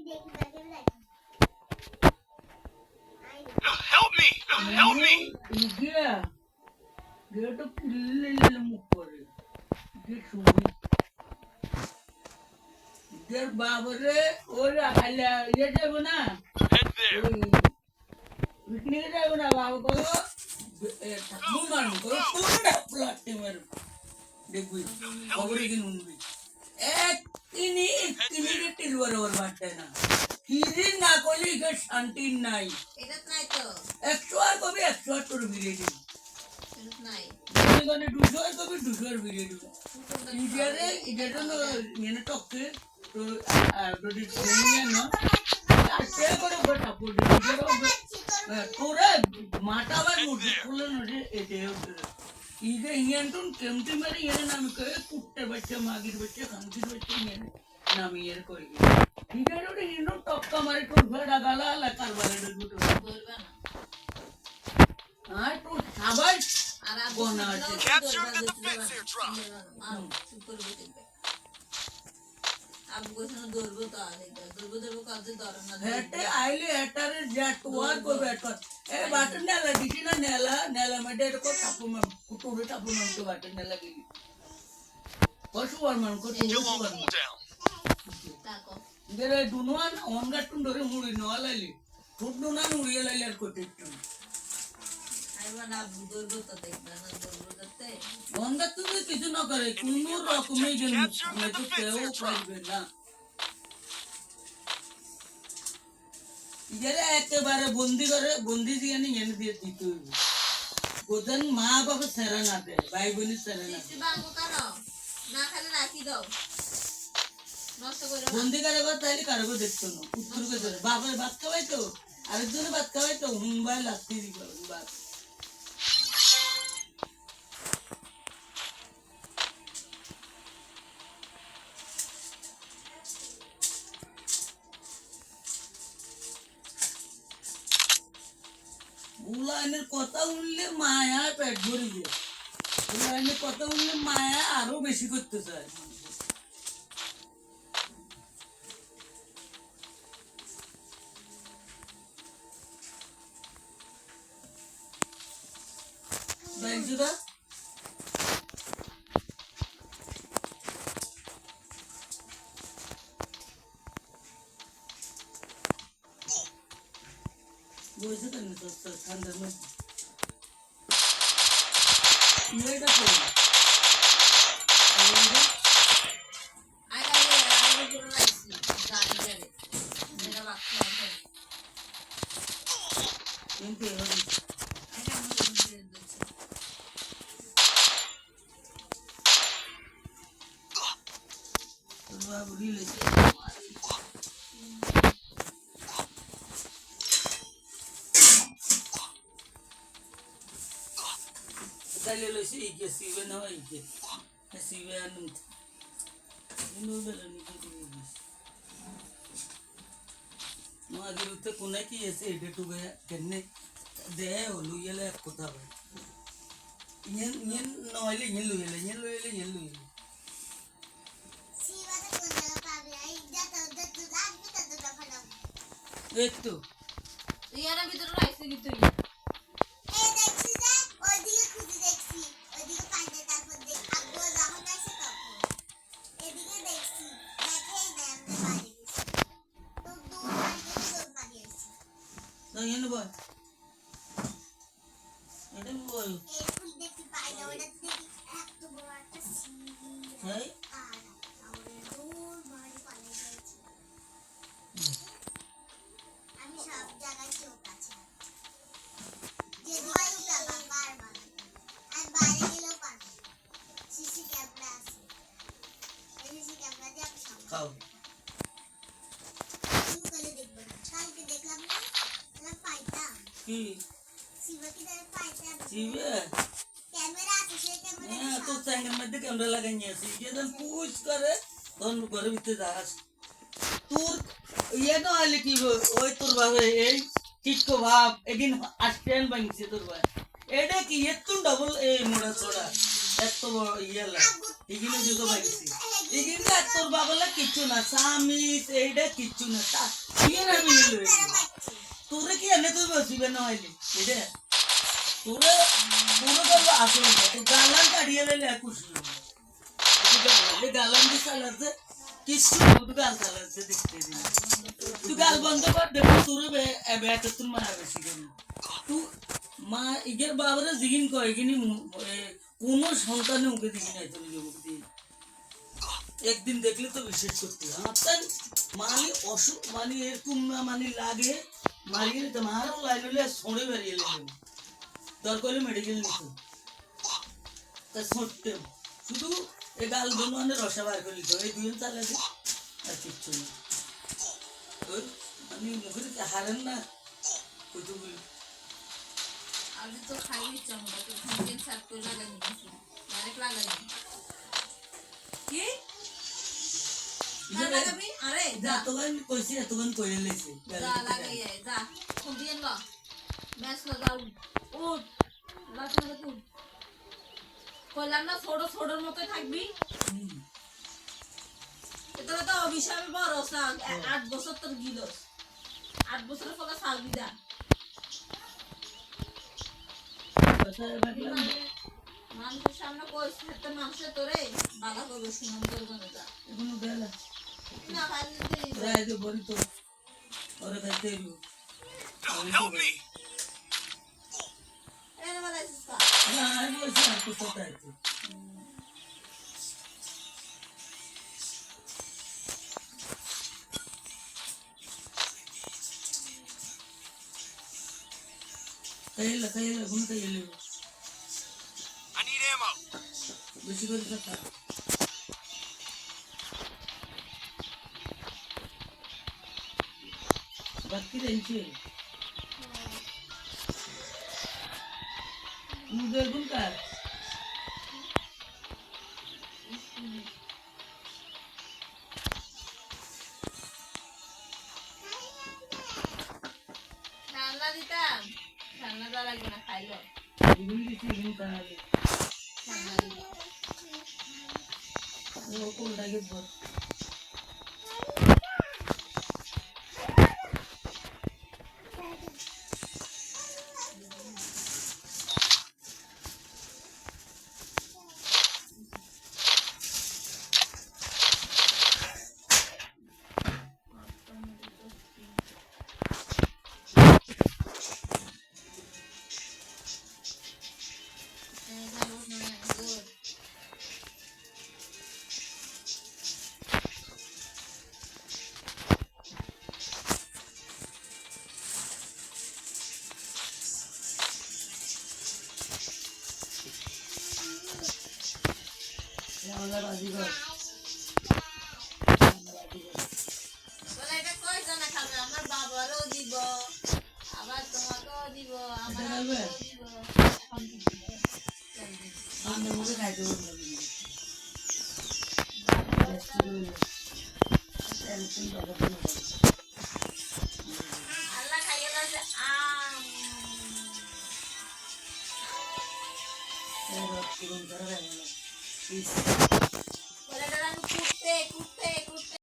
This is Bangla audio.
Help me! Help me! Dia, dia tu pilih muka dia. Dia suri. Dia babere orang ala dia je mana? Head there. Piknik je mana babu ko? Bukan ko. Pura dah pelat timur. Dekui. Babere ki nunbi. Ini dia tilwar baca na. Kiri na koli ke shanti nai. এটা নাই তো Extra ko bhi extra tur biredi. এটা নাই Gane dusar ko bhi dusar biredi. Idere no yene tokke to dodi training no. Ase kore bata podi. Pura mata var mudi kulo no je ete. Ide yen tun kemti mari yene nam ko kutte bacche magir bacche khankir bacche yene nam yer kori. Idere no yeno tokka mari to bada gala la karbare do to. বলবা না Hai to sabai R Abu Gonna শুনলেও do. Capture the defense airdrop. আর চুপ করবো দেখবে আবু কোথাও দৌড়বো তো আর দৌড়বো কাজে দর না Hete aile hetare jet war ko betkor. Button nela dikina nela mede ko tapu ma kuturu tapu ma to button nela gi. Kosu war man ko tu Still on war. cooldown. তাকো Gere dunuan on gatun dore muri no alali. Tut dunan muri alali ar ko tettu. আইবা না আবু দৌড়বো তো দেখবে না দৌড়বো করতে On gatun de kichu na kare kunu rokume gen me to teo praibe na. Gere ekebare bondi diye ni yene diye ditu. Godan মা বাবা সেরা না দে ভাই বোনের সেরা না সিসি বাবু কেন না খালি রাখি দাও নষ্ট করে বন্দি কারো তাইলে কারো দেখতো না উত্তর কে ধরে বাবার ভাত খাওয়াই তো আরেকজনের ভাত খাওয়াই তো হুম্বাই লাগতে দিল বাস উলানের কথা উঠলে মায়া পেট ভরে যায় উলানের কথা উঠলে মায়া আরো বেশি করতে চায় বাইজুদা বসে কেন তো ঠান্ডার মধ্যে এটা করো আগে আগে করে রাখছি গাড়ি গাড়ি যেটা বাকি আছে কিন্তু এভাবে আগে আমরা দিয়ে দিচ্ছি তোর বাবু রিলেছে তাইলে লইছে ইকে সিবে না ইকে সিবে আনুন ইনো বেলা নিকে দিয়ে দিস মাগির উতে কোনা কি এসে এডে টু গে কেনে দে হলু ইলে কথা ভাই ইন নইলে ইন লইলে একটু তুই এর ভিতরে রাখছিস কি তুই না ইন বল এটা বল হ্যাঁ খাও কি সিবে হ্যাঁ তো স্যাঙ্গের মধ্যে ক্যামেরা লাগাইনি আছে যেদিন পুশ করে তখন ঘরের ভিতরে যাস তোর ইয়ে তো হলে কি ওই তোর ভাবে এই চিটকো ভাব একদিন আসতেন বাংছে তোর ভাই এটা কি এত ডবল এই মোড়া ছোড়া এত বড় ইয়ে লাগে এগুলো যুগ বাংছি এখানে আর তোর বাবালা কিচ্ছু না স্বামী এইটা কিচ্ছু না তুই না মিলে তোরে কি এনে তুই বসিবে না হয়নি এটা তোরে পুরো করবো আসলে গালান কাটিয়ে দিলে খুশি গালান দিয়ে চালাতে কিচ্ছু গাল চালাতে দেখতে দিন তুই গাল বন্ধ কর দেখো তোরে বেটা তোর মা বেশি কেন তুই মা ইগের বাবারে জিগিন কয় এখানে কোনো সন্তানে ওকে দেখি নাই তুমি যোগ দিয়ে একদিন দেখলে তো বিশ্বাস করতে আপনার মানে অসুখ মানে এরকম না মানে লাগে মারিয়ে নিতে মারও লাইলে সরে বেরিয়ে এলেন দরকার হলে মেডিকেল নিত তা সরতে শুধু এই গাল বন্ধু রসা বার করে নিত এই দুজন চালাতে আর কিচ্ছু না মানে মুখের হারেন না কইতুগুলি আমি তো খাই চামড়া তো খাইতে সাত করে লাগানি ডাইরেক্ট লাগানি কি না লাগাবি আরে যা তোগান কইছি তোগান কইলে লইছে যা লাগাই যা কোন দিন ল ম্যাচ লাগাও ও লাগাও তো কইলাম না ছোট ছোটর মতো থাকবি এটা তো অভিশাপে বড় সাল 8 বছর তোর গিলস 8 বছরের ফলে সালবি দা মানুষের সামনে কইস একটা মানুষের তোরে বাধা করবে শুনুন তোর জন্য যা এখনো বেলা না ভাই রায় দে বলি তো ওরে খাইতে Help me! এনে বলাইছিস কা না আমি বলছি আর তো কোথায় খাইলে ঘুম খাইলে I need ammo. বেশি করে কথা বাকি রেঞ্চে দেখুন কার ঠান্ডা দিতাম ঠান্ডা দেওয়া লাগবে না খাইলো এগুলি দিচ্ছি এগুলি কানালে ঠান্ডা দিবি ও কোনটাকে বল আমরা বাজি কর বলে এটা কই জানা খাবে আমার বাবারও দিব আবার তোমাকেও দিব আমারও দিব এখন দিব আমরা মুখে খাইতে বলবো আল্লাহ খাইয়ে দাও পূরণ করা যায় না বলে আমি কুটতে কুটতে কুটতে